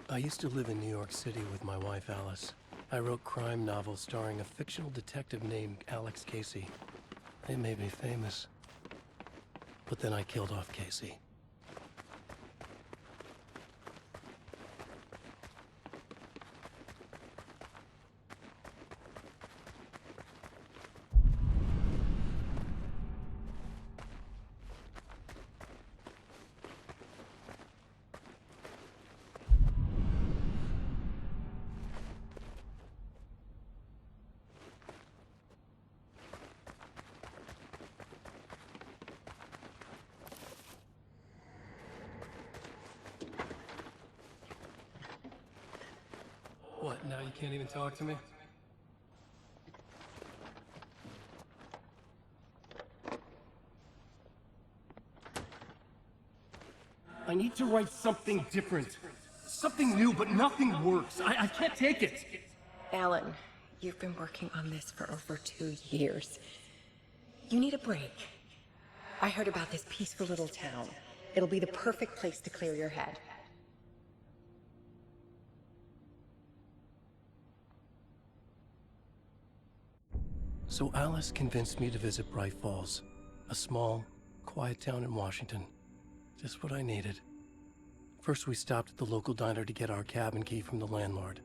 I used to live in New York City with my wife, Alice. I wrote crime novels starring a fictional detective named Alex Casey. They made me famous. But then I killed off Casey. What, now you can't even talk to me? I need to write something different. Something new, but nothing works. I can't take it. Alan, you've been working on this for over 2 years. You need a break. I heard about this peaceful little town. It'll be the perfect place to clear your head. So Alice convinced me to visit Bright Falls, a small, quiet town in Washington. Just what I needed. First, we stopped at the local diner to get our cabin key from the landlord.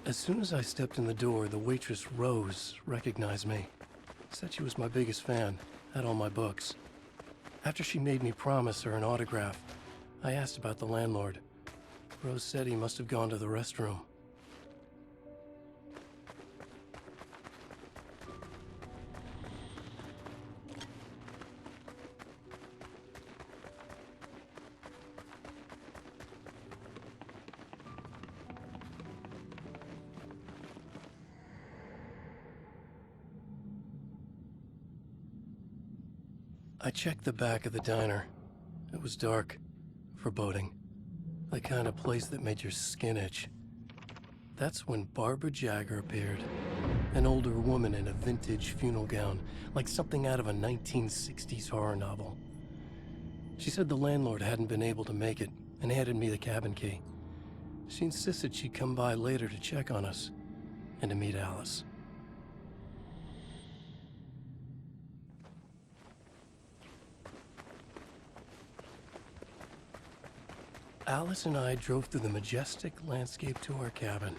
As soon as I stepped in the door, the waitress, Rose, recognized me. Said she was my biggest fan, had all my books. After she made me promise her an autograph, I asked about the landlord. Rose said he must have gone to the restroom. I checked the back of the diner. It was dark, foreboding. The kind of place that made your skin itch. That's when Barbara Jagger appeared. An older woman in a vintage funeral gown, like something out of a 1960s horror novel. She said the landlord hadn't been able to make it and handed me the cabin key. She insisted she'd come by later to check on us and to meet Alice. Alice and I drove through the majestic landscape to our cabin.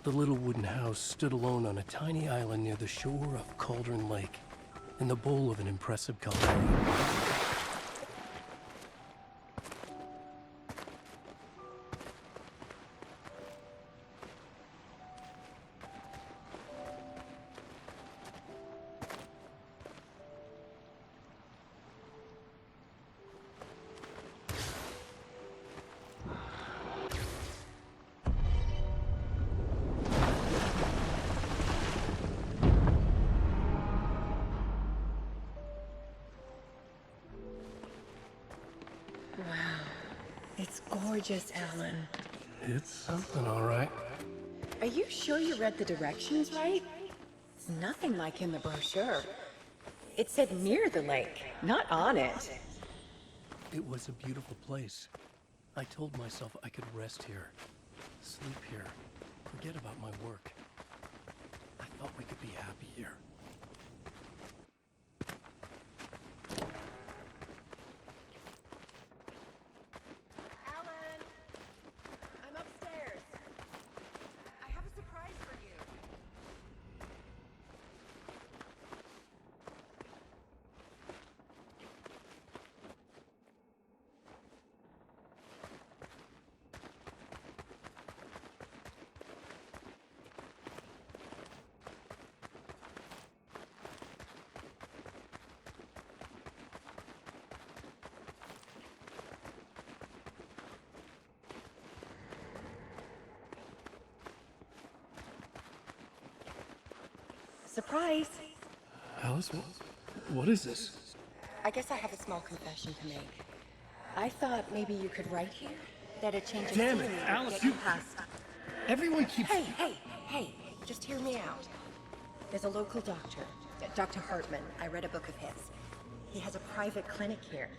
The little wooden house stood alone on a tiny island near the shore of Cauldron Lake, in the bowl of an impressive Colorado. It's gorgeous, Alan. It's something, all right. Are you sure you read the directions right? It's nothing like in the brochure. It said near the lake, not on it. It was a beautiful place. I told myself I could rest here, sleep here, forget about my work. I thought we could be happy here. Alan! I'm upstairs. I have a surprise for you. Surprise! Alice, what is this? I guess I have a small confession to make. I I thought maybe you could write here. That a change of Damn it, scenery would Alice, get you- past. Everyone keeps... Hey, just hear me out. There's a local doctor, Dr. Hartman. I read a book of his. He has a private clinic here.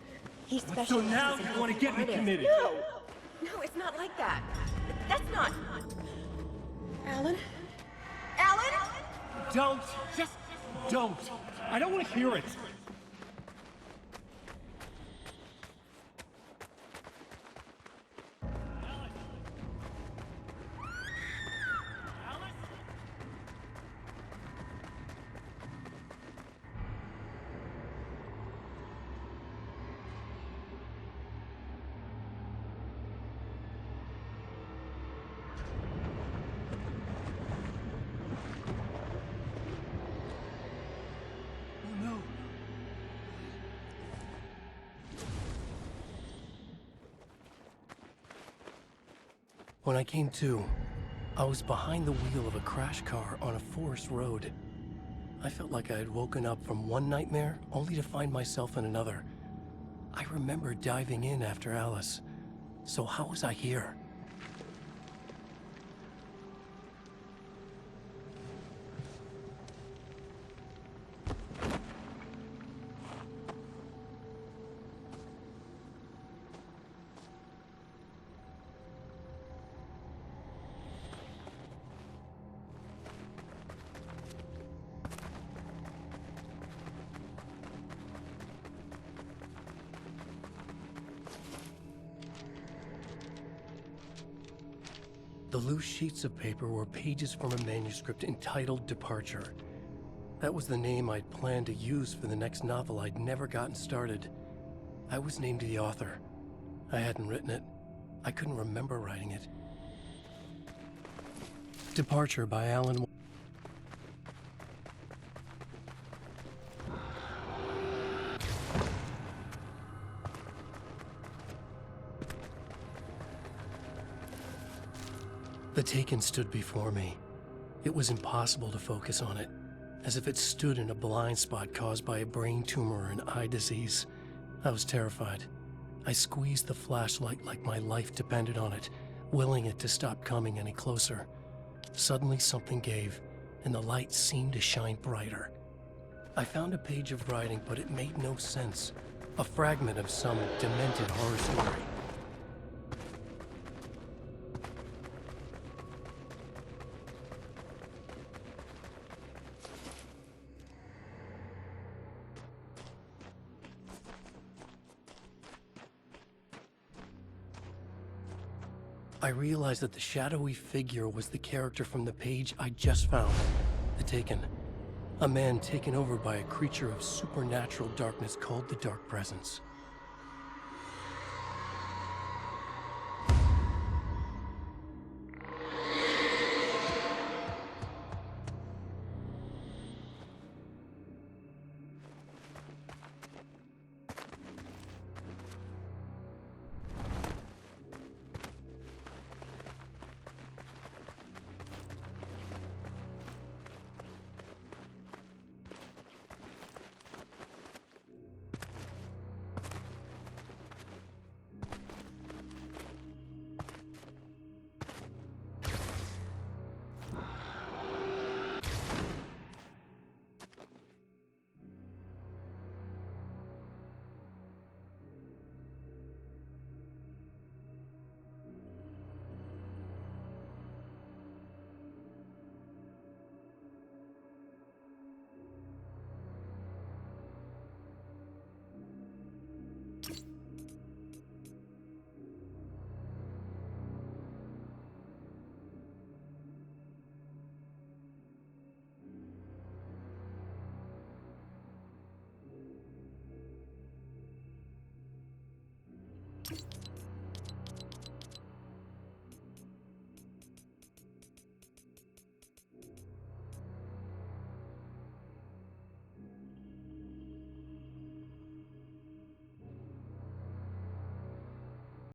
He So specializes now in you want to get me artists. committed? No, it's not like that. That's not... Alan? Alan? Don't. Just don't. I don't want to hear it. Oh no. When I came to, I was behind the wheel of a crash car on a forest road. I felt like I had woken up from one nightmare only to find myself in another. I remember diving in after Alice. So how was I here? The loose sheets of paper were pages from a manuscript entitled Departure. That was the name I'd planned to use for the next novel I'd never gotten started. I was named the author. I hadn't written it. I couldn't remember writing it. Departure by Alan. The Taken stood before me. It was impossible to focus on it, as if it stood in a blind spot caused by a brain tumor and eye disease. I was terrified. I squeezed the flashlight like my life depended on it, willing it to stop coming any closer. Suddenly something gave, and the light seemed to shine brighter. I found a page of writing, but it made no sense. A fragment of some demented horror story. I realized that the shadowy figure was the character from the page I just found, The Taken. A man taken over by a creature of supernatural darkness called the Dark Presence.